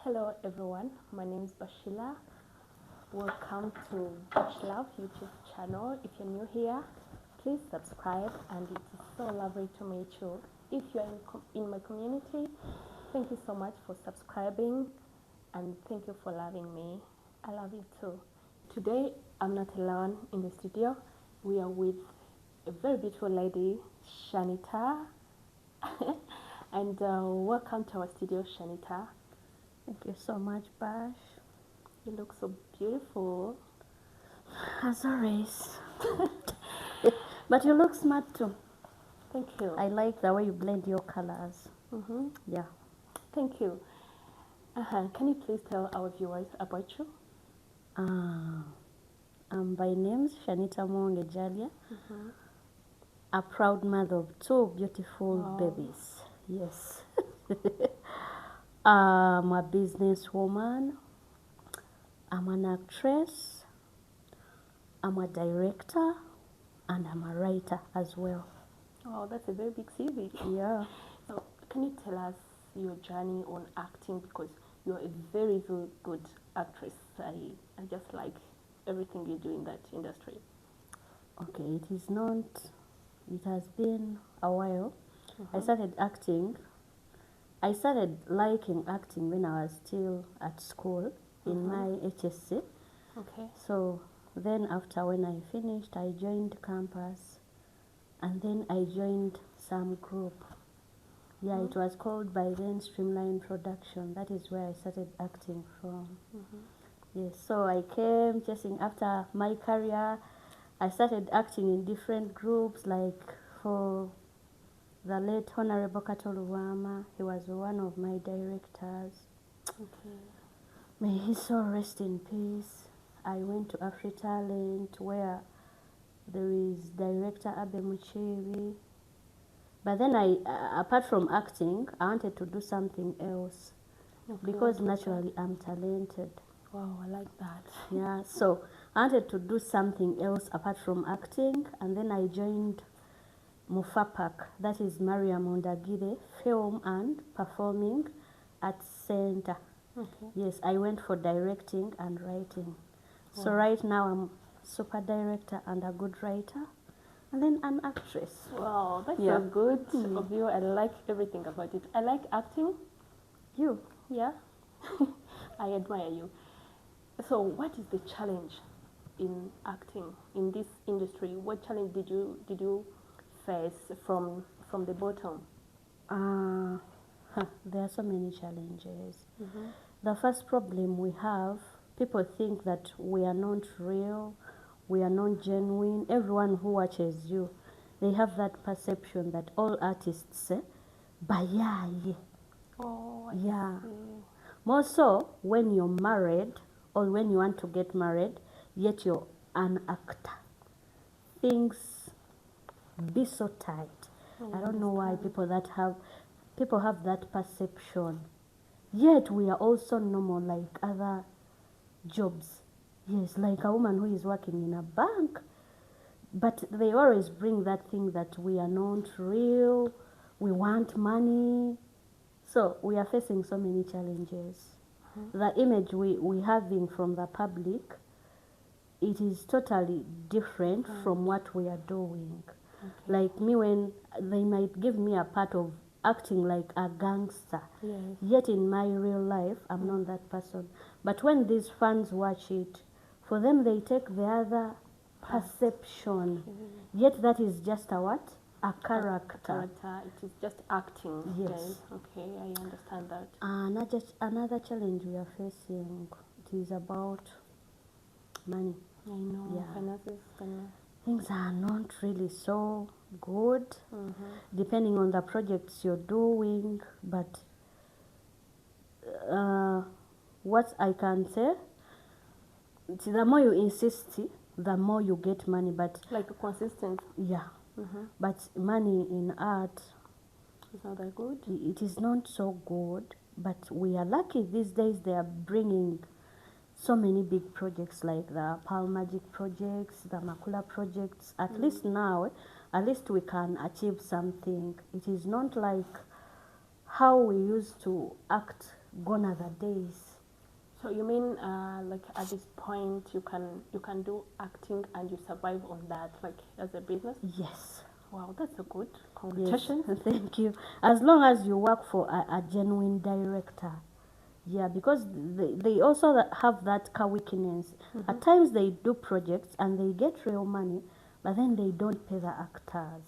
Hello everyone, my name is Bashila. Welcome to Bash Love YouTube channel. If you're new here, please subscribe, and it is so lovely to meet you. If you're in my community, thank you so much for subscribing and thank you for loving me. I love you too. Today I'm not alone in the studio. We are with a very beautiful lady, Shanitah. And welcome to our studio, Shanitah. Thank you so much, Bash. You look so beautiful. As always. But you look smart too. Thank you. I like the way you blend your colors. Mm-hmm. Yeah. Thank you. Can you please tell our viewers about you? By name Shanitah Muwonge Jalia. A proud mother of two beautiful babies. Yes. I'm a businesswoman. I'm an actress. I'm a director. And I'm a writer as well. Oh, that's a very big CV. Yeah. So, can you tell us your journey on acting? Because you're a very, very good actress. I just like everything you do in that industry. Okay, it has been a while. I started acting. I started liking acting when I was still at school in my HSC. Okay. So then after when I finished, I joined campus and then I joined some group. Yeah, it was called by then Streamline Production. That is where I started acting from. Yes, so I came chasing after my career. I started acting in different groups, like for the late Honorable Katoluwama. He was one of my directors. Okay. May his soul rest in peace. I went to AfriTalent where there is director Abe Muchibi. But then apart from acting, I wanted to do something else because naturally I'm talented. Wow, I like that. Yeah, so I wanted to do something else apart from acting, and then I joined Mufapak, that is Mariam Ondagire, Film and Performing Arts Center. Okay. Yes, I went for directing and writing. So right now I'm super director and a good writer, and then an actress. Wow, that's so good of you. I like everything about it. I like acting. You? Yeah. I admire you. So what is the challenge in acting in this industry? What challenge did you face from the bottom? There are so many challenges. The first problem we have, people think that we are not real, we are not genuine. Everyone who watches you, they have that perception that all artists bayaye. Oh, I Yeah. see. More so when you're married or when you want to get married, yet you're an actor. Things be so tight. I don't know why people have that perception. Yet we are also normal like other jobs. Yes, like a woman who is working in a bank. But they always bring that thing that we are not real, we want money. So we are facing so many challenges. The image we having from the public, it is totally different from what we are doing. Like me, when they might give me a part of acting like a gangster, yet in my real life I'm not that person. But when these fans watch it, for them they take the other perception, yet that is just a what? A character. It is just acting. Yes. Okay, I understand that. Another challenge we are facing, it is about money. I know. Yeah. Finances. Things are not really so good, depending on the projects you're doing. But what I can say, the more you insist, the more you get money. But like a consistent. Yeah. But money in art, it's not that good. It is not so good. But we are lucky these days. They are bringing so many big projects like the Pearl Magic projects, the Makula projects. At least now, at least we can achieve something. It is not like how we used to act gone are the days. So you mean like at this point you can do acting and you survive on that, like as a business? Yes. Wow, that's a good. Yes. Congratulations. Thank you. As long as you work for a genuine director. Yeah, because they also have that weakness. At times they do projects and they get real money, but then they don't pay the actors.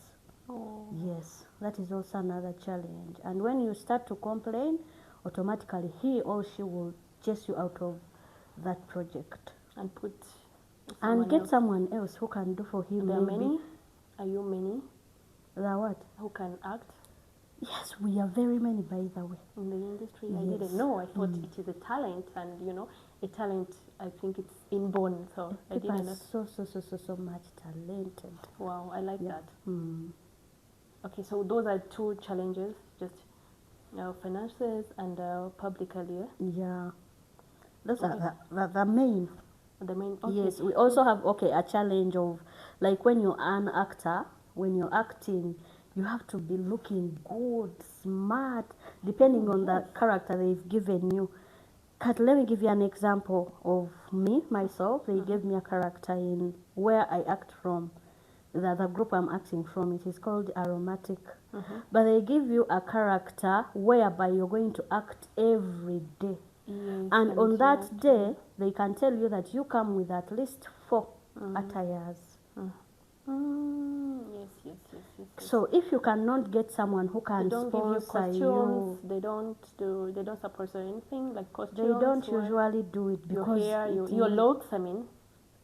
Oh. Yes, that is also another challenge. And when you start to complain, automatically he or she will chase you out of that project And put and get else. someone else who can do for him. There are maybe. many? Are you many The what? who can act Yes, we are very many, by the way. in the industry? I Yes. didn't know. I thought it is a talent, and you know, a talent, I think it's inborn, so I People didn't are know. so much talented. Wow, I like that. Mm. Okay, so those are two challenges, just finances and publicly. Yeah, those Okay. are the main. The main. Okay. Yes, we also have a challenge of, like, when you're an actor, when you're acting, you have to be looking good, smart, depending on the character they've given you. Kat, let me give you an example of myself. They gave me a character in where I act from. The group I'm acting from, it is called Aromatic. But they give you a character whereby you're going to act every day. Yes, And on you that have day, they can tell you that you come with at least 4 attires. Yes. So if you cannot get someone who They can don't give you sponsor costumes. you, They don't support anything like costumes. they don't or usually do it your because hair, it your is- looks. I mean,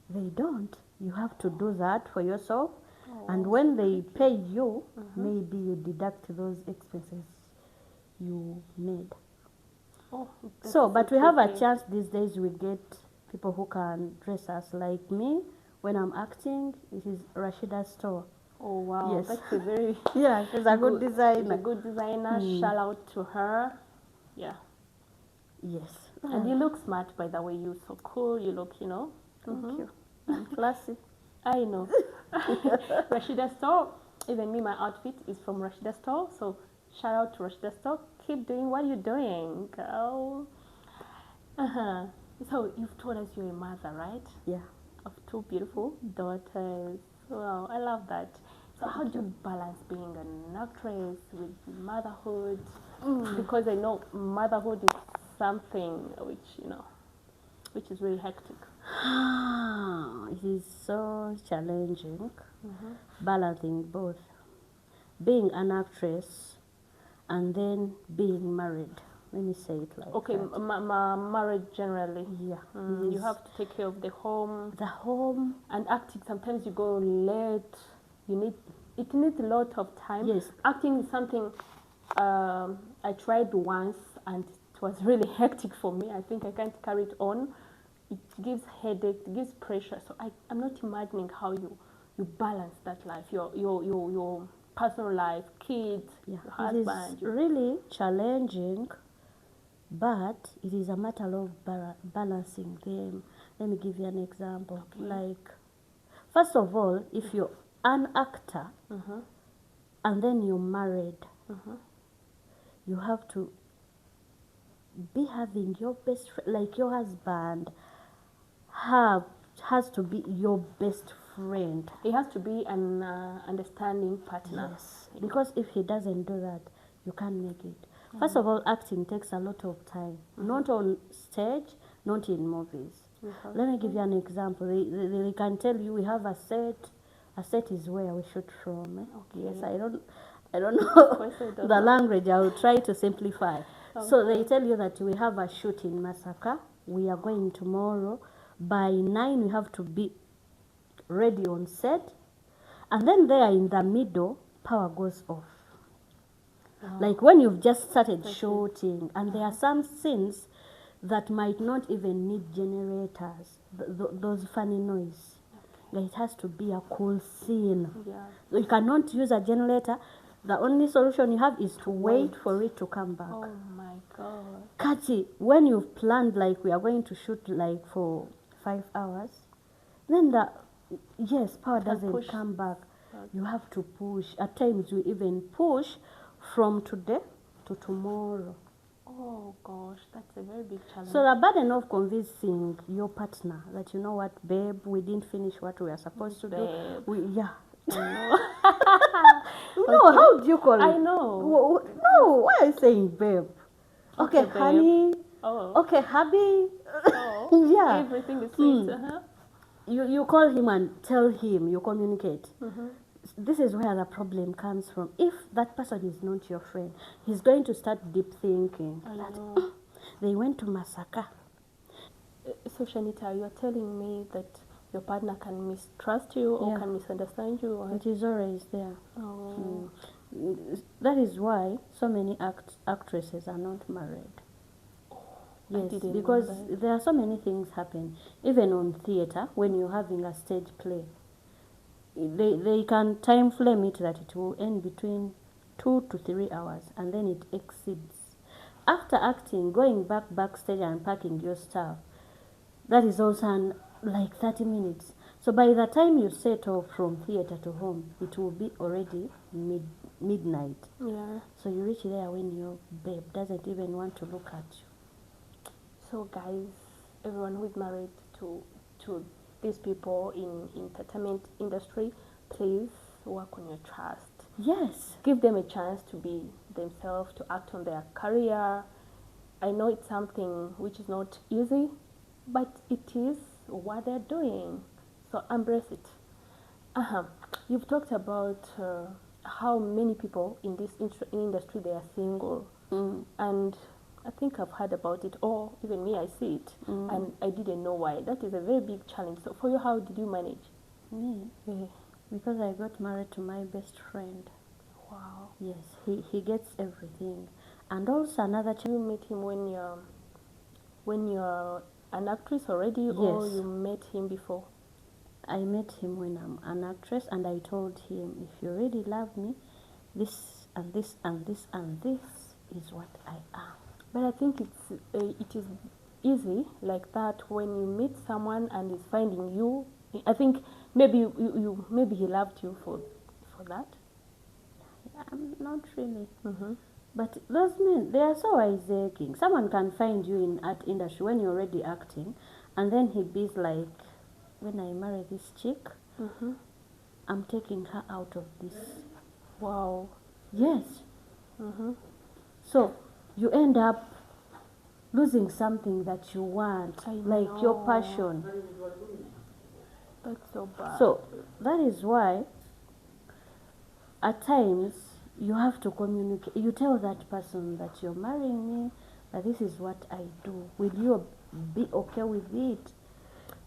they don't. You have to do that for yourself. Oh, And when they pay you, maybe you deduct those expenses you made. oh. So, but we have a tricky. chance these days. We get people who can dress us. Like me, when I'm acting, it is Rashida's store. Oh wow, Yes. that's a very Yeah, she's a good She's designer. a good designer. Shout out to her. Yeah. Yes. And you look smart, by the way. You're so cool. You look, Thank you. I'm classy. I know. Rashida Store. Even me, my outfit is from Rashida Store. So shout out to Rashida Store. Keep doing what you're doing, girl. So you've told us you're a mother, right? Yeah. Of 2 beautiful daughters. Wow, I love that. So how do you balance being an actress with motherhood? Because I know motherhood is something which is really hectic. It is so challenging balancing both being an actress and then being married. Let me say it like Okay, that. marriage generally. Yeah. You have to take care of the home. The home. And acting, sometimes you go late. It needs a lot of time. Yes. Acting is something I tried once and it was really hectic for me. I think I can't carry it on. It gives headache, it gives pressure. So I'm not imagining how you balance that life, your personal life, kids, Yeah. your It husband. is really challenging, but it is a matter of balancing them. Let me give you an example. Okay. Like, first of all, if you're an actor and then you're married, you have to be having your best friend, like your husband has to be your best friend. It has to be an understanding partner. Yes, because if he doesn't do that, you can't make it. First of all, acting takes a lot of time, not on stage, not in movies. Let me give you an example. They can tell you we have a set. A set is where we shoot from. Okay. Yes, I don't know course I don't the know. language. I will try to simplify. Okay. So they tell you that we have a shoot in Masaka. We are going tomorrow. By 9, we have to be ready on set. And then there in the middle, power goes off. Like when you've just started shooting, and there are some scenes that might not even need generators, those funny noise. Like it has to be a cool scene. Yeah. You cannot use a generator. The only solution you have is to wait for it to come back. Oh my God. Kati, when you've planned like we are going to shoot like for 5 hours, then power doesn't push. come back. You have to push. At times we even push from today to tomorrow. Oh gosh, that's a very big challenge. So the burden of convincing your partner that, you know what, babe, we didn't finish what we are supposed to do. Yeah. I know. No, Okay. how do you call it? I know. No, why are you saying babe? Okay, babe. honey. Oh. Okay, hubby. Oh. Yeah. Everything is sweet. Uh-huh. You call him and tell him, you communicate. Mm-hmm. This is where the problem comes from. If that person is not your friend, he's going to start deep thinking. I That, know. they went to Masaka. So Shanitah, you are telling me that your partner can mistrust you or Yeah. can misunderstand you? Or... It is always there. Oh. That is why so many actresses are not married. Yes, because there are so many things happen. Even on theater, when you're having a stage play, they can time frame it that it will end between 2 to 3 hours, and then it exceeds. After acting, going backstage and packing your stuff, that is also like 30 minutes. So by the time you set off from theater to home, it will be already midnight. Yeah. So you reach there when your babe doesn't even want to look at you. So guys, everyone who is married to these people in entertainment industry, please work on your trust. Yes. Give them a chance to be themselves, to act on their career. I know it's something which is not easy, but it is what they're doing. So embrace it. You've talked about how many people in this industry, they are single. And I think I've heard about it, or even me, I see it, and I didn't know why. That is a very big challenge. So for you, how did you manage? Me? Yeah. Because I got married to my best friend. Wow. Yes, he gets everything. And also another You met him when you're an actress already, or you met him before? I met him when I'm an actress, and I told him, if you really love me, this and this and this and this is what I am. But I think it is easy like that when you meet someone and is finding you. I think maybe maybe he loved you for that. Not really. But those men, they are so Isaac. Someone can find you in art industry when you're already acting, and then he be like, when I marry this chick, I'm taking her out of this. Wow. Yes. So you end up losing something that you want, like your passion. That's so bad. So that is why at times you have to communicate. You tell that person that you're marrying me, that this is what I do. Will you be okay with it?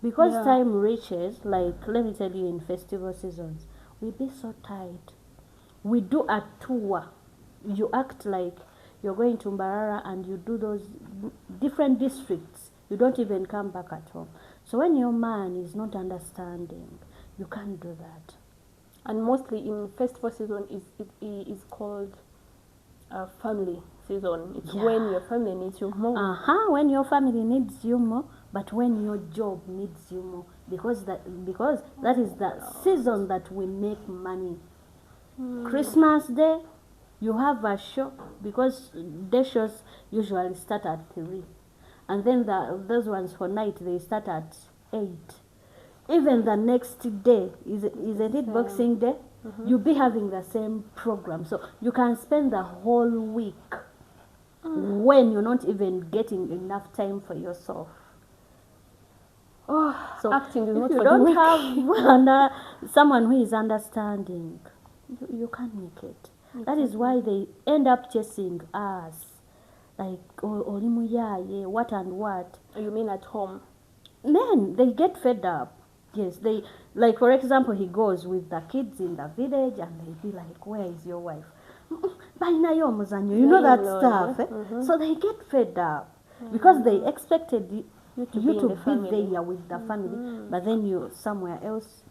Because time reaches, like, let me tell you, in festival seasons, we be so tight. We do a tour. You act like you're going to Mbarara and you do those different districts. You don't even come back at home. So when your man is not understanding, you can't do that. And mostly in festival season is called family season. It's when your family needs you more. When your family needs you more, but when your job needs you more, because that is the season that we make money. Christmas Day, you have a show, because day shows usually start at 3, and then those ones for night, they start at 8. Even the next day, isn't it Boxing Day? You'll be having the same program, so you can spend the whole week when you're not even getting enough time for yourself. So acting is if not you for don't the have someone who is understanding, you can't make it. That is why they end up chasing us, like what and what. You mean at home? Men, they get fed up. Yes, they, like, for example, he goes with the kids in the village and they be like, where is your wife? You know that stuff. So they get fed up because they expected you to be there with the family, but then you're somewhere else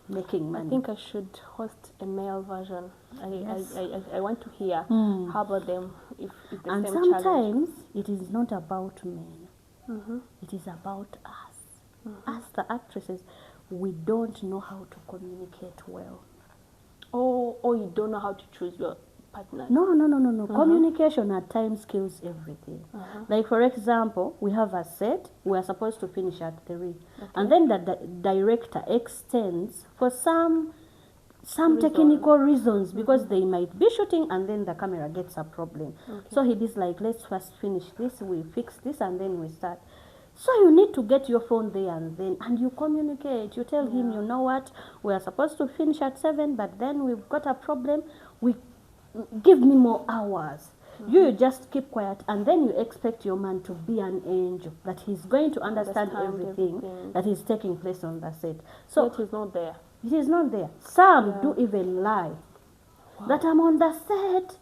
making money. I think I should host a male version. I want to hear how about them, if the and same sometimes challenge. it is not about men. It is about us. Us, the actresses, we don't know how to communicate well. Or you don't know how to choose your partner? No. Communication at times kills everything. Like, for example, we have a set, we are supposed to finish at 3. And then the director extends for some technical reasons, because they might be shooting and then the camera gets a problem. So he is like, let's first finish this, we fix this, and then we start. So you need to get your phone there and then, and you communicate. You tell him, you know what, we are supposed to finish at 7, but then we've got a problem. Give me more hours. You just keep quiet, and then you expect your man to be an angel, that he's going to understand everything that is taking place on the set. So it is not there. It is not there. Some do even lie that I'm on the set.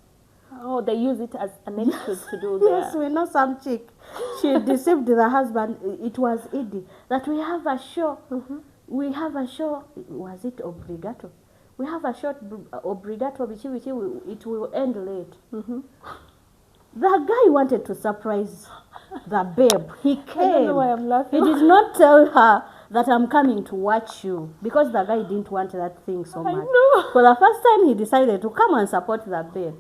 Oh, they use it as an excuse to do Yes, we know some chick. She deceived the husband. It was Edie. That we have a show. We have a show. Was it obligato? We have a short obligato, which it will end late. The guy wanted to surprise the babe. He came. I don't know why I'm laughing. He did not tell her that I'm coming to watch you, because the guy didn't want that thing so much. know. For the first time, he decided to come and support the babe.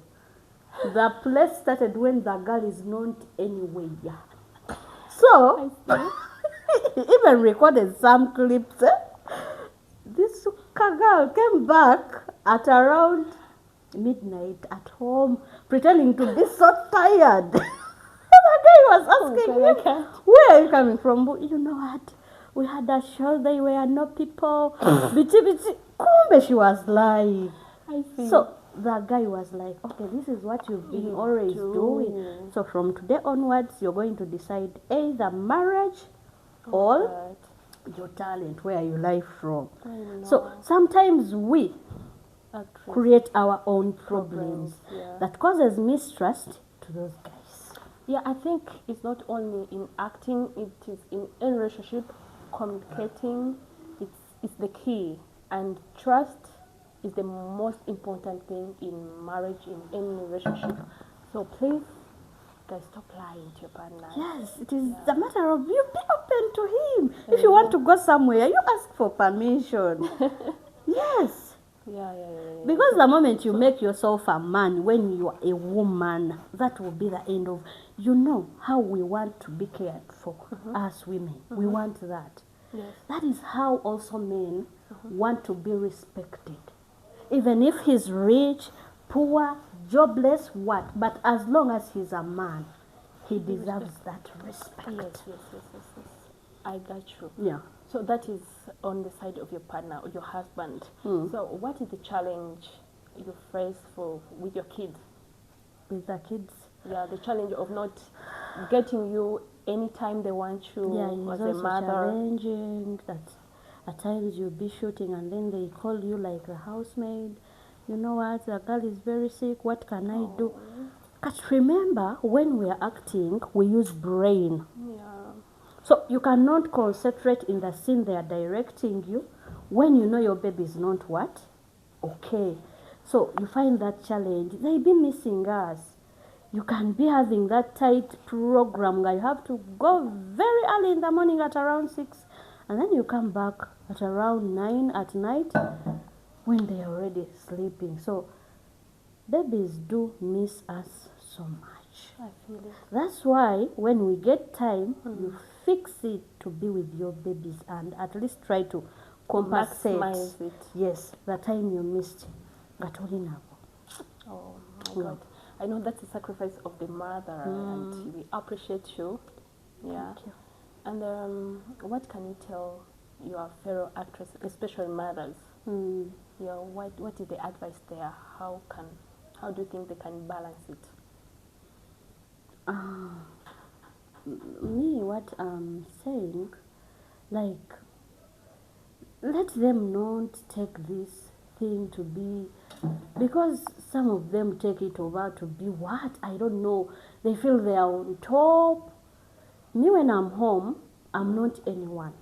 The place started when the girl is not anywhere. So, he even recorded some clips. This girl came back at around midnight at home, pretending to be so tired. The guy was asking him, where are you coming from? You know what? We had a show, there were no people. Kumbe, she was lying. I see. So the guy was like, okay, this is what you've been always doing. So from today onwards, you're going to decide either marriage or your talent, where you live from. So sometimes we create our own problems that causes mistrust to those guys. Yeah, I think it's not only in acting, it is in any relationship. Communicating, it's the key, and trust is the most important thing in marriage, in any relationship. So please, guys, stop lying to your partner. Yes, it is a matter of you be open to him. If you want to go somewhere, you ask for permission. Yes. Yeah. Because the moment you make yourself a man when you are a woman, that will be the end of, you know how we want to be cared for as women. We want that. Yes. That is how also men want to be respected. Even if he's rich, poor, jobless, what? But as long as he's a man, he deserves that respect. Yes. I got you. Yeah. So that is on the side of your partner or your husband. So what is the challenge you face with your kids? With the kids? Yeah, the challenge of not getting you anytime they want you as a mother. Challenging that at times you'll be shooting and then they call you like a housemaid. You know what, the girl is very sick, what can I do? But remember, when we are acting, we use brain. Yeah. So you cannot concentrate in the scene they are directing you when you know your baby is not what? Okay. So you find that challenge. They be missing us. You can be having that tight program where you have to go very early in the morning at around 6, and then you come back at around 9 at night when they are already sleeping. So babies do miss us so much. I feel it. That's why when we get time, you fix it to be with your babies and at least try to compensate. Maximize it. Yes, the time you missed. Oh my God. I know that's a sacrifice of the mother, and we appreciate you. Yeah. Thank you. And what can you tell your fellow actresses, especially mothers? Yeah, what is the advice there? How do you think they can balance it? Me, what I'm saying, like, let them not take this thing to be, because some of them take it over to be what? I don't know. They feel they are on top. Me, when I'm home, I'm not anyone.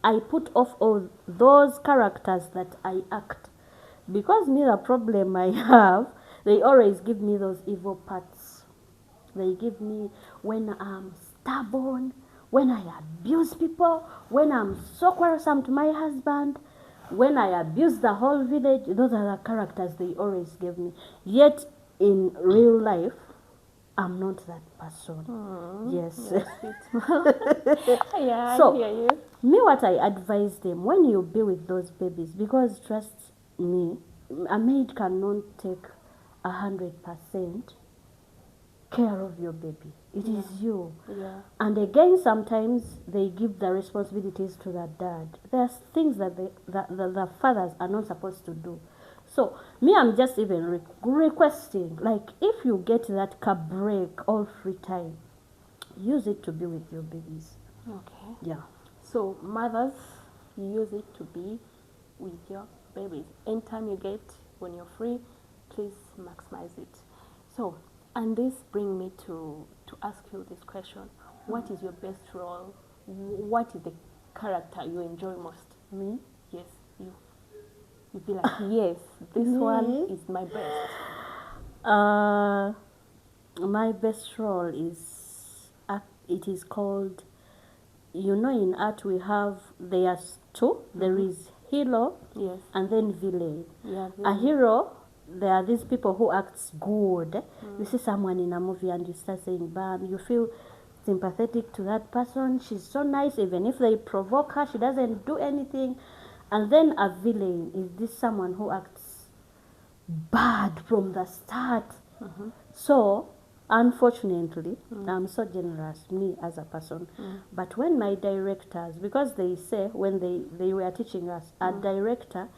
I put off all those characters that I act. Because me, the problem I have, they always give me those evil parts. They give me when I'm stubborn, when I abuse people, when I'm so quarrelsome to my husband, when I abuse the whole village. Those are the characters they always give me. Yet in real life, I'm not that person. Yes. You're sweet. Yeah, So, I hear you. me, what I advise them, when you be with those babies, because trust me, a maid cannot take 100% care of your baby. It is you. Yeah. And again, sometimes they give the responsibilities to the dad. There's things that the fathers are not supposed to do. So me, I'm just even requesting, like, if you get that car break all free time, use it to be with your babies. Okay. Yeah. So mothers, use it to be with your babies. Anytime you get when you're free, please maximize it. So, and this brings me to ask you this question: what is your best role? What is the character you enjoy most? Me? Yes, you. You be like, yes, this one is my best. My best role is, it is called, in art we have, there's two. There is hero, Yes. and then villain. Yeah. A hero, there are these people who acts good. You see someone in a movie and you start saying, bam, you feel sympathetic to that person. She's so nice, even if they provoke her, she doesn't do anything. And then a villain is this someone who acts bad from the start. So, unfortunately, I'm so generous, me as a person. But when my directors, because they say when they were teaching us, a director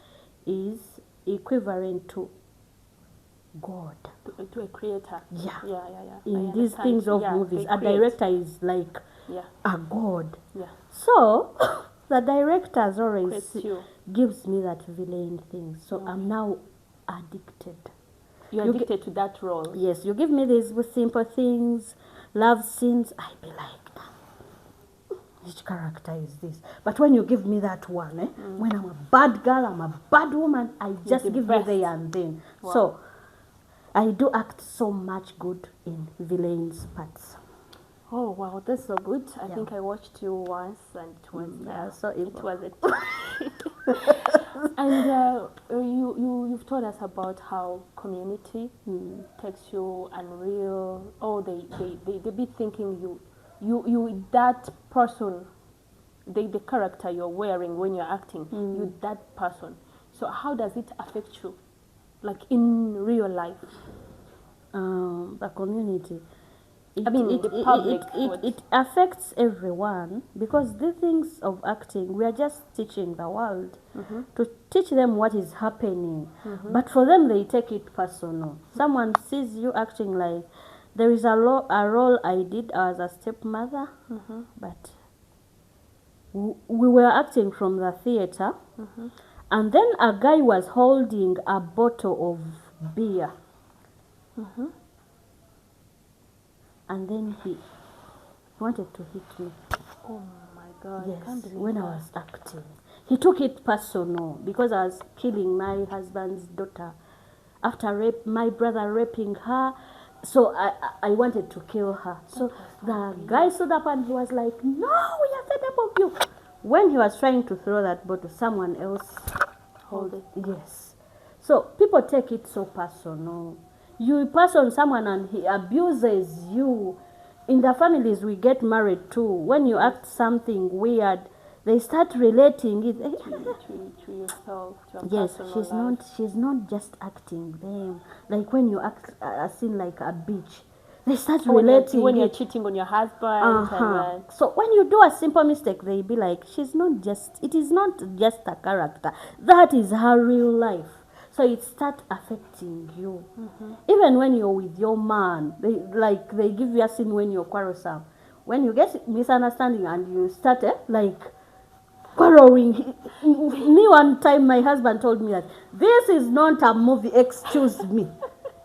is equivalent to God. To a creator. Yeah. Yeah. In I these understand. things of Yeah, movies, they a create. director is like Yeah. a God. Yeah. So, the directors always Creates you. gives me that villain thing. So I'm now addicted. You're You addicted to that role. Yes, you give me these with simple things, love scenes, I be like, which character is this? But when you give me that one, when I'm a bad girl, I'm a bad woman, I just the give you best. there and then. Wow. So, I do act so much good in villains' parts. Oh wow, that's so good. I Yeah. think I watched you once, and it was So it evil. was it. And you've told us about how community takes you unreal. Oh, they be thinking you that person, the character you're wearing when you're acting, you that person. So how does it affect you, like in real life? The community. I mean, the public. It affects everyone, because the things of acting, we are just teaching the world to teach them what is happening. But for them, they take it personal. Someone sees you acting like, there is a role I did as a stepmother, but we were acting from the theater, and then a guy was holding a bottle of beer. And then he wanted to hit me. Oh my God! I can't Yes, believe when I that. was acting. He took it personal because I was killing my husband's daughter. After my brother raping her, so I wanted to kill her. So the guy stood up and he was like, no, we are fed up of you. When he was trying to throw that bottle, someone else Hold it. Yes. So people take it so personal. You person someone and he abuses you. In the families we get married too, when you act something weird, they start relating it. To yourself, to your Yes, personal life. she's not just acting them. Like when you act a scene like a beach, they start relating when you're it. cheating on your husband. And, So when you do a simple mistake, they be like, it is not just a character. That is her real life. So it start affecting you. Even when you're with your man, they give you a scene when you're quarrelsome. When you get misunderstanding and you start quarreling. Me one time, my husband told me that this is not a movie. Excuse me.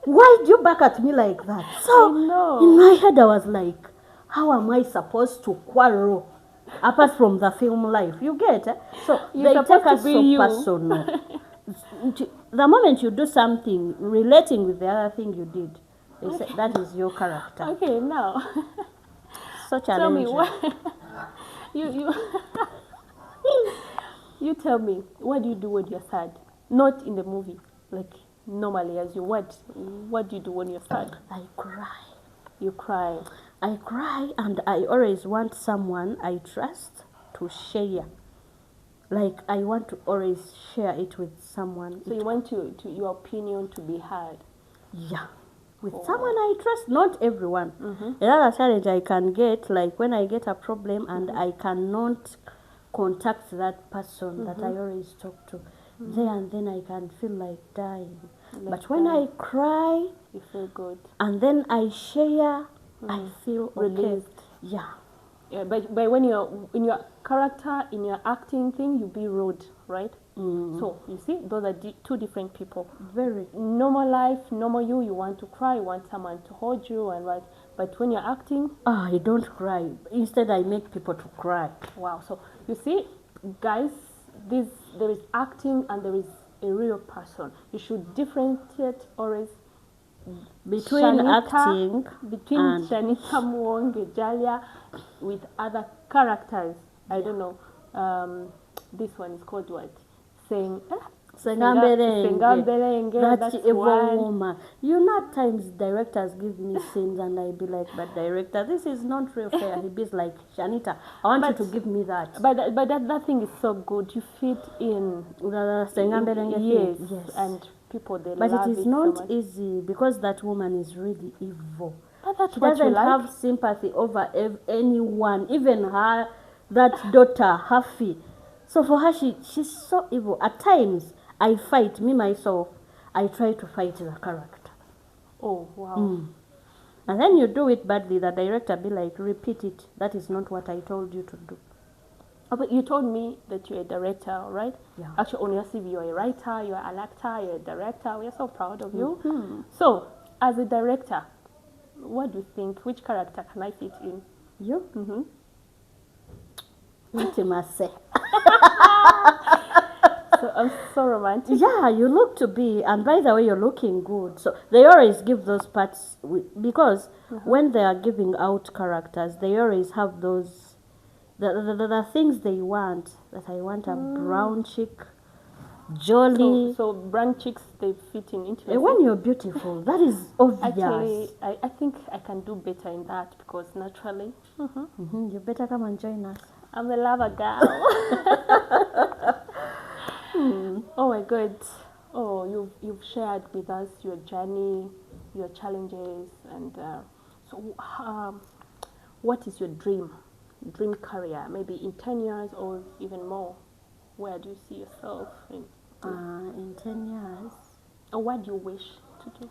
Why do you back at me like that? So I know. in my head, I was like, how am I supposed to quarrel apart from the film life? You get it? So You're they take supposed to us be so you. personal. The moment you do something relating with the other thing you did, they say that is your character. Okay, now So tell me challenging. what you you tell me, what do you do when you're sad? Not in the movie, like normally as you? What do you do when you're sad? I cry. You cry. I cry, and I always want someone I trust to share. Like, I want to always share it with someone. So you want to your opinion to be heard. Yeah. With Oh. someone I trust, not everyone. Another challenge I can get, like when I get a problem and I cannot contact that person that I always talk to, there and then I can feel like dying. But when I cry, You feel good. and then I share, I feel okay. Released. Yeah. Yeah, but when you're in your character, in your acting thing, you be rude, right? So you see, those are two different people. Very. Normal life, normal you want to cry, you want someone to hold you and what. But when you're acting, I don't cry. Instead, I make people to cry. wow. So you see, guys, there is acting and there is a real person. You should differentiate always Between acting between and Shanitah Muwonge Jalia with other characters. I don't know. This one is called what? Sengamberenge. That's That's evil one. woman. You know, at times directors give me scenes and I be like, but director, this is not real fair. He be like, Shanitah, I want you to give me that. But that thing is so good. You fit in. Yes. And people they But love it is so not much. easy because that woman is really evil. But that's She what you doesn't like. have sympathy over anyone, even her, that daughter, Hafi. So for her, she's so evil. At times, I fight, me myself, I try to fight the character. Oh wow. And then you do it badly, the director be like, repeat it. That is not what I told you to do. Oh, but you told me that you're a director, right? Yeah. Actually, on your CV, you're a writer, you're an actor, you're a director. We're so proud of you. So, as a director, what do you think? Which character can I fit in? You? Intimacy. So I'm so romantic. Yeah, you look to be, and by the way, you're looking good. So they always give those parts, because when they are giving out characters, they always have those, the things they want. That I want a brown chick, jolly. So brown chicks, they fit in intimacy. And when you're beautiful, that is obvious. Actually, I think I can do better in that because naturally, You better come and join us. I'm a lover girl. Oh my God. Oh, you've shared with us your journey, your challenges, and so what is your dream career? Maybe in 10 years or even more. Where do you see yourself in? In 10 years, Or what do you wish to do?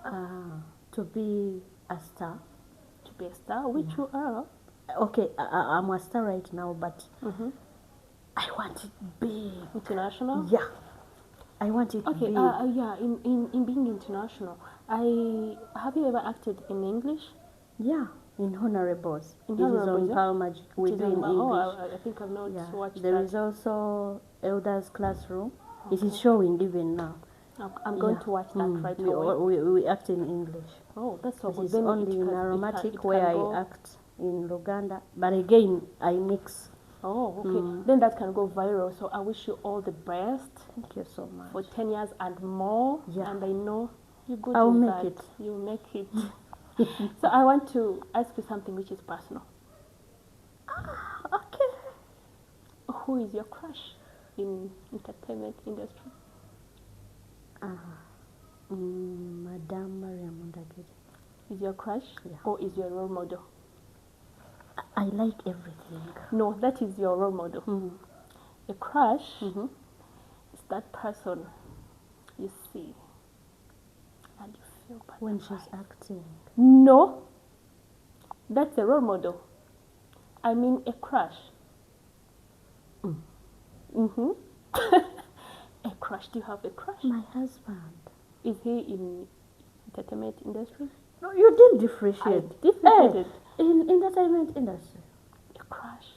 to be a star. To be a star, which you are. Okay, I'm a star right now, but I want it big. International. Yeah, I want it Okay. big. Yeah. In being international, have you ever acted in English? Yeah, in Honorables. In It is Honorables, on yeah? Palm Magic. We do in English. Oh, I think I've not Yeah. watched There that. is also Elders Classroom. It is showing even now. I'm going Yeah. to watch that right we, away. we act in English. Oh, that's so It good. is Then only it in can- Aromatic it can where go- I act in Uganda. But again, I mix. Oh, okay. Then that can go viral. So I wish you all the best Thank you so much. for 10 years and more. Yeah. And I know you're good I'll in make that. it. You'll make it. So I want to ask you something which is personal. Okay. Who is your crush in entertainment industry? Madame Maria Mundagiri. Is your crush? Yeah. Or is your role model? I like everything. No, that is your role model. A crush is that person you see and you feel bad. When she's acting. No, that's a role model. I mean a crush. A crush. Do you have a crush? My husband. Is he in entertainment industry? No, you didn't differentiate. I differentiated. In entertainment industry. A crush.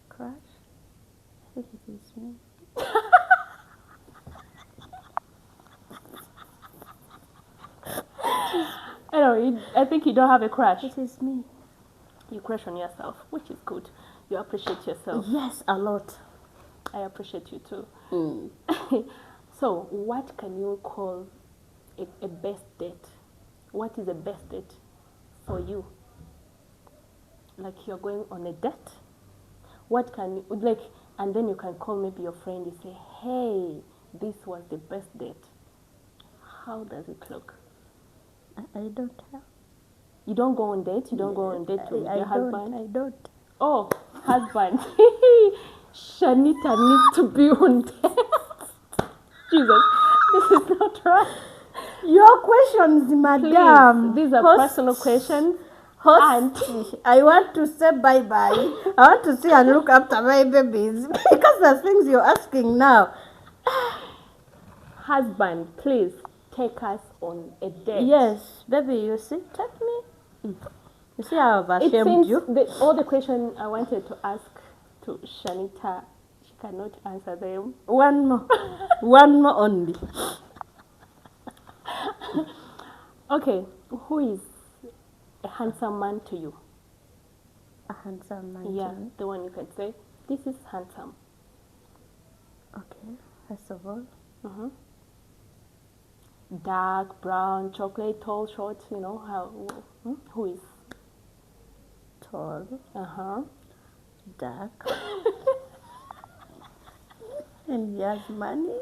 Crush? I think it is me. I know. I think you don't have a crush. It is me. You crush on yourself, which is good. You appreciate yourself. Yes, a lot. I appreciate you too. So, what can you call a best date? What is a best date for you? Like you're going on a date? What can you, like, and then you can call maybe your friend and say, hey, this was the best date. How does it look? I don't have. You don't go on dates? You don't go on date with your husband? I don't. Oh, husband. Shanitah needs to be on date. Jesus, this is not right. Your questions, madam. Please, these are Host, personal questions. Host, I want to say bye-bye. I want to see and look after my babies because the things you're asking now. Husband, please take us on a date. Yes, baby, you see, take me. You see how I've It ashamed seems you? all the questions I wanted to ask to Shanitah, she cannot answer them. One more. One more only. Okay, who is a handsome man to you? A handsome man. Yeah, the one you can say, this is handsome. Okay, first of all. Mm-hmm. Dark, brown, chocolate, tall, short, you know, who is? Tall. Uh-huh. Dark. And he has money.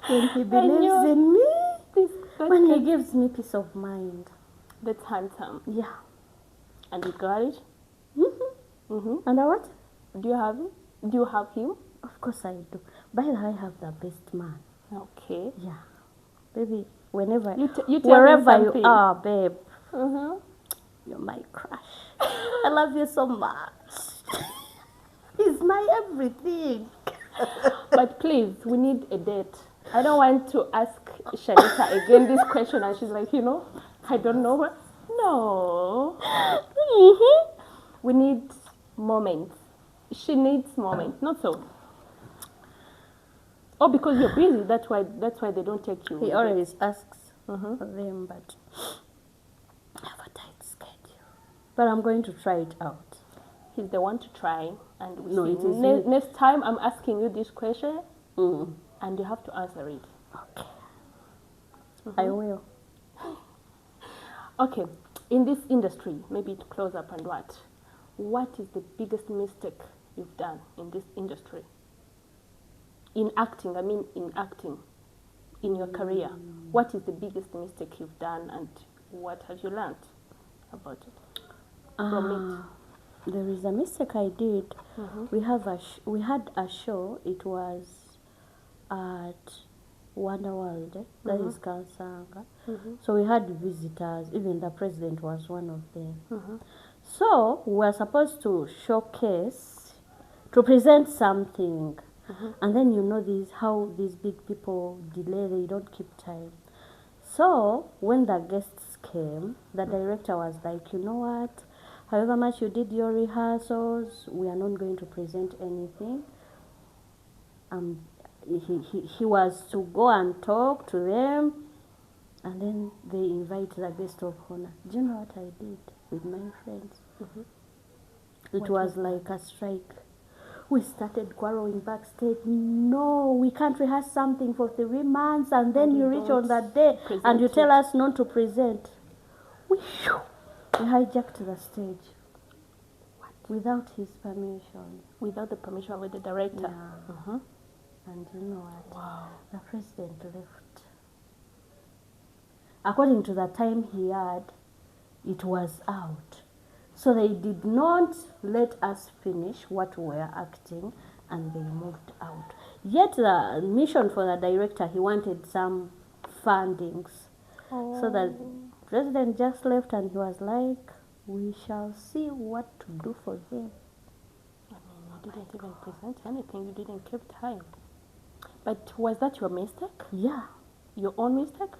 When he believes in me. When he gives me peace of mind. That's handsome. Yeah. And you got it? Mm-hmm. Mm-hmm. And what? Do you have it? Do you have him? Of course I do. By the way, I have the best man. Okay. Yeah. Baby, whenever, you tell wherever me you are, babe, uh-huh. you're my crush. I love you so much. He's my everything. But please, we need a date. I don't want to ask Shanitah again this question and she's like, I don't know her. No. Mm-hmm. We need moments. She needs moments, not so. Oh, because you're busy. That's why they don't take you. He always asks Mm-hmm. for them, but I have a tight schedule. But I'm going to try it out. He's the one to try, and we No, see. it is me. Next time I'm asking you this question, Mm. and you have to answer it. Okay. Mm-hmm. I will. Okay, in this industry, maybe to close up and what is the biggest mistake you've done in this industry? In acting, in your career, what is the biggest mistake you've done and what have you learned about it? From it? There is a mistake I did. Mm-hmm. We had a show. It was at Wonder World. That is Kansanga. Mm-hmm. So we had visitors. Even the president was one of them. Mm-hmm. So we were supposed to showcase, to present something. Mm-hmm. And then how these big people delay, they don't keep time. So when the guests came, the director was like, you know what? However much you did your rehearsals, we are not going to present anything. He was to go and talk to them, and then they invite the guest of honor. Do you know what I did with my friends? Mm-hmm. It was like a strike. We started quarreling backstage. No, we can't rehearse something for 3 months, and then you reach on that day and you tell us not to present. We hijacked the stage. What? Without his permission. Without the permission of the director? Yeah. Mm-hmm. And you know what? Wow. The president left. According to the time he had, it was out. So they did not let us finish what we were acting, and they moved out. Yet the mission for the director, he wanted some fundings. Oh. So the president just left, and he was like, we shall see what to do for them. I mean, you didn't even present anything. You didn't keep time. But was that your mistake? Yeah. Your own mistake?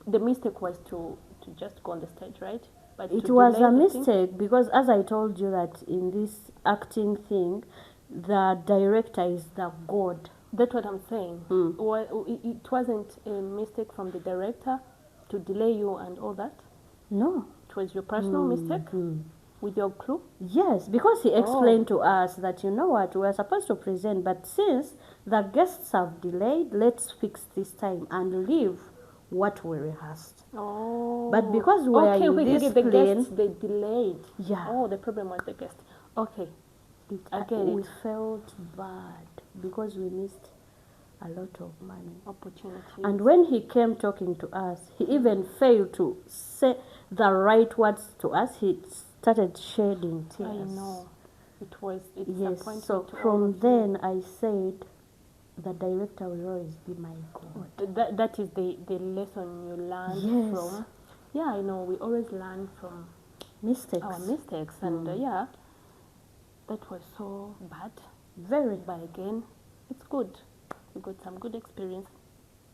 The mistake was to just go on the stage, right? But it was a mistake because, as I told you, that in this acting thing, the director is the god. That's what I'm saying. It wasn't a mistake from the director to delay you and all that? No. It was your personal mistake? with your crew? Yes, because he explained to us that, you know what, we are supposed to present, but since the guests have delayed, let's fix this time and leave what we rehearsed. Oh. But because we are in this the plane, guests, they delayed. yeah. Oh, the problem was the guest. Okay. I get we it. felt bad because we missed a lot of money. Opportunities. And when he came talking to us, he even failed to say the right words to us. He started shedding tears. I know. It's Yes, disappointment so to all from of then you. I said, the director will always be my God. That is the lesson you learn Yes. from. Yeah, I know. We always learn from Mistakes. our mistakes. And yeah, that was so bad. Very. But again, it's good. We got some good experience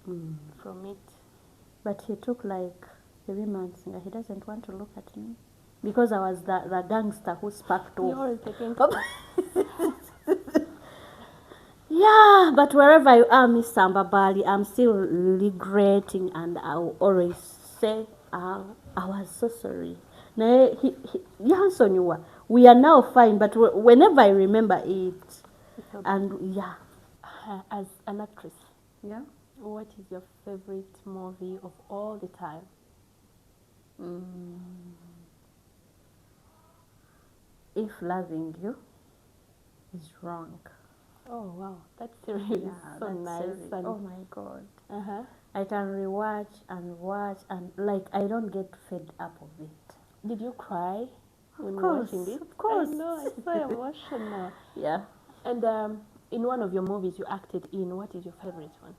from it. But he took like 3 months. He doesn't want to look at me. Because I was the gangster who sparked off. You're always the gangster. Yeah, but wherever you are, Miss Sambabali, I'm still regretting, and I'll always say, I was so sorry. We are now fine, but whenever I remember it, and yeah. As an actress, Yeah. what is your favorite movie of all the time? If loving you is wrong. Oh wow, that series is so nice. And oh my God. uh-huh. I can rewatch and watch, and like I don't get fed up of it. Did you cry when you course, were watching this? Of course. I know, it's so emotional. Yeah. And in one of your movies you acted in, what is your favorite one?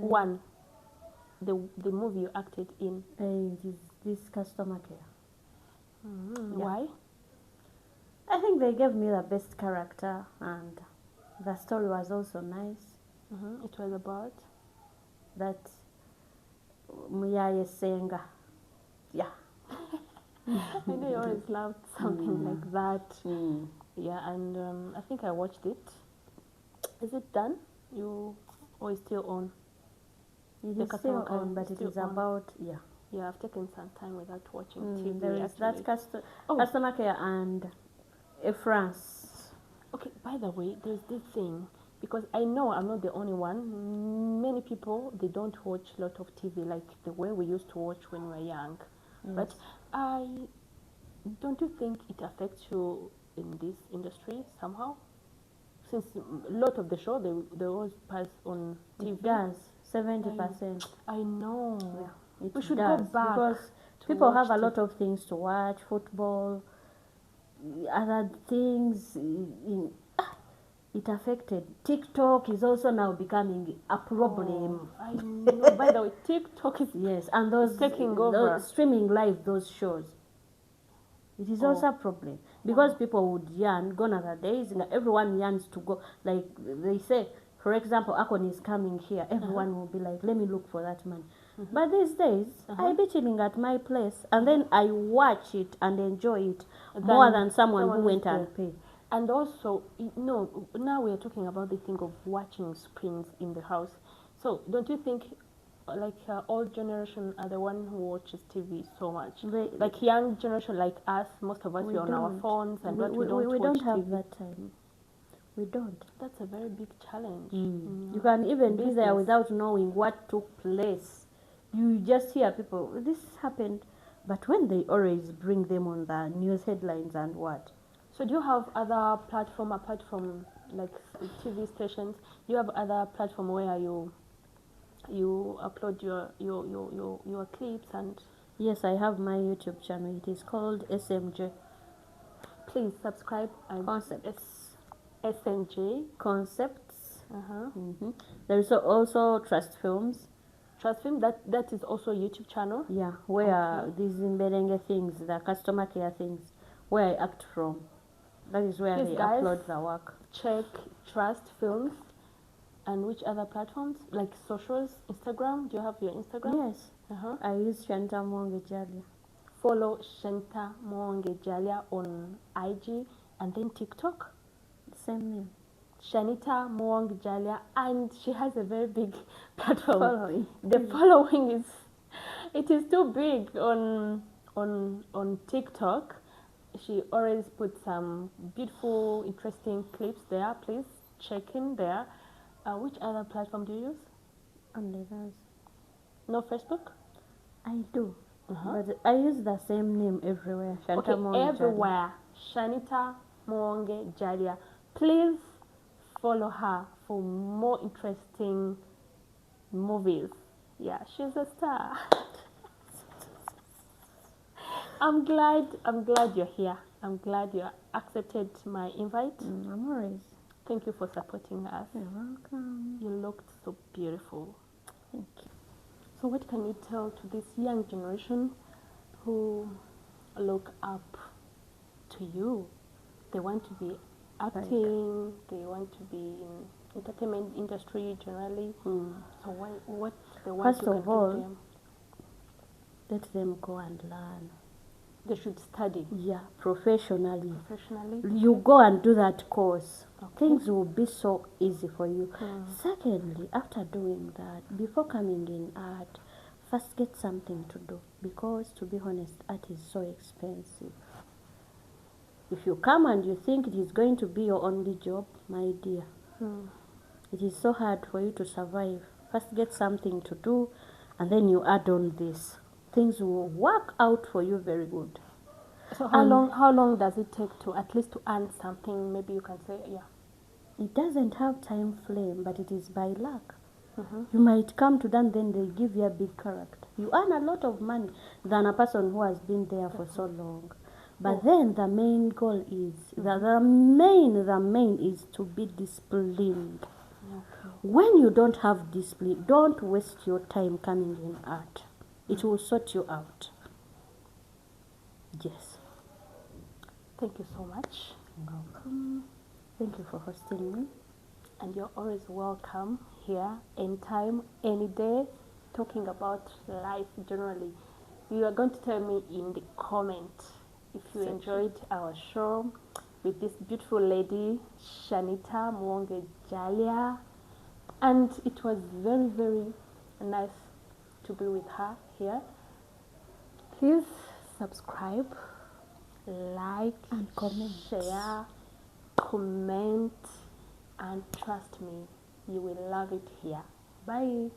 One. The movie you acted in. This customer care. Yeah. Why? I think they gave me the best character, and the story was also nice. It was about that Muyaye Senga. Yeah. I know you always loved something like that. Yeah, and I think I watched it. Is it done? You always still on? It is still on, but it is about, yeah. Yeah, I've taken some time without watching TV. There is that customer care and France. Okay, by the way, there's this thing, because I know I'm not the only one. Many people, they don't watch a lot of TV like the way we used to watch when we were young. Yes. But don't you think it affects you in this industry somehow? Since a lot of the show, they always pass on TV. It does, 70%. I know. Yeah, we should go back. Because people have a lot of things to watch, football, other things. It affected. TikTok is also now becoming a problem. I know. By the way, TikTok is yes, and those taking over. Streaming live those shows. It is also a problem because people would yearn. Gone are the days. Everyone yearns to go. Like they say, for example, Akon is coming here. Everyone will be like, "Let me look for that man." But these days, I be chilling at my place, and then I watch it and enjoy it more than someone who went and paid. And also, now we are talking about the thing of watching screens in the house. So, don't you think, like, old generation are the one who watches TV so much? Like young generation, like us, most of us, we're on our phones, and we don't have TV. that time. We don't. That's a very big challenge. You can even be there without knowing what took place. You just hear people, this happened, but when they always bring them on the news headlines and what. So do you have other platform apart from like TV stations? Do you have other platform where you upload your clips and? Yes, I have my YouTube channel. It is called SMJ. Please subscribe. Concepts. SMJ Concepts. There is also Trust Films. Trust Film, that is also a YouTube channel? Yeah, where these Mberenge things, the customer care things, where I act from. That is where they upload the work. Check Trust Films. And which other platforms? Like socials, Instagram? Do you have your Instagram? Yes. I use Shanitah Muwonge Jalia. Follow Shanitah Muwonge Jalia on IG and then TikTok. Same name. Shanitah Muwonge Jalia, and she has a very big platform. Following. The following is too big on on TikTok. She always puts some beautiful, interesting clips there. Please check in there. Which other platform do you use? Only those. No Facebook? I do. Uh-huh. But I use the same name everywhere. Okay, Shanitah Muwonge Jalia. everywhere. Shanitah Muwonge Jalia. Please follow her for more interesting movies. Yeah, she's a star. I'm glad you're here. I'm glad you accepted my invite. I'm always. Thank you for supporting us. You're welcome. You looked so beautiful. Thank you. So what can you tell to this young generation who look up to you? They want to be acting, they want to be in entertainment industry generally. So what they want First you of can all, give them? let them go and learn. They should study Yeah, professionally. You go and do that course. Okay. Things will be so easy for you. Secondly, after doing that, before coming in art, first get something to do. Because, to be honest, art is so expensive. If you come and you think it is going to be your only job, my dear, it is so hard for you to survive. First get something to do, and then you add on this. Things will work out for you very good. So how long does it take to at least to earn something? Maybe you can say, yeah. It doesn't have time frame, but it is by luck. You might come to them, then they give you a big character. You earn a lot of money than a person who has been there for so long. But then the main goal is, the main is to be disciplined. Okay. When you don't have discipline, don't waste your time coming in art. It will sort you out. Yes. Thank you so much. Welcome. Thank you for hosting me. And you're always welcome here, anytime, any day, talking about life generally. You are going to tell me in the comment if you enjoyed our show with this beautiful lady, Shanitah Muwonge Jalia. And it was very, very nice to be with her here. Please subscribe, like, and comment, share, comment, and trust me, you will love it here. Bye.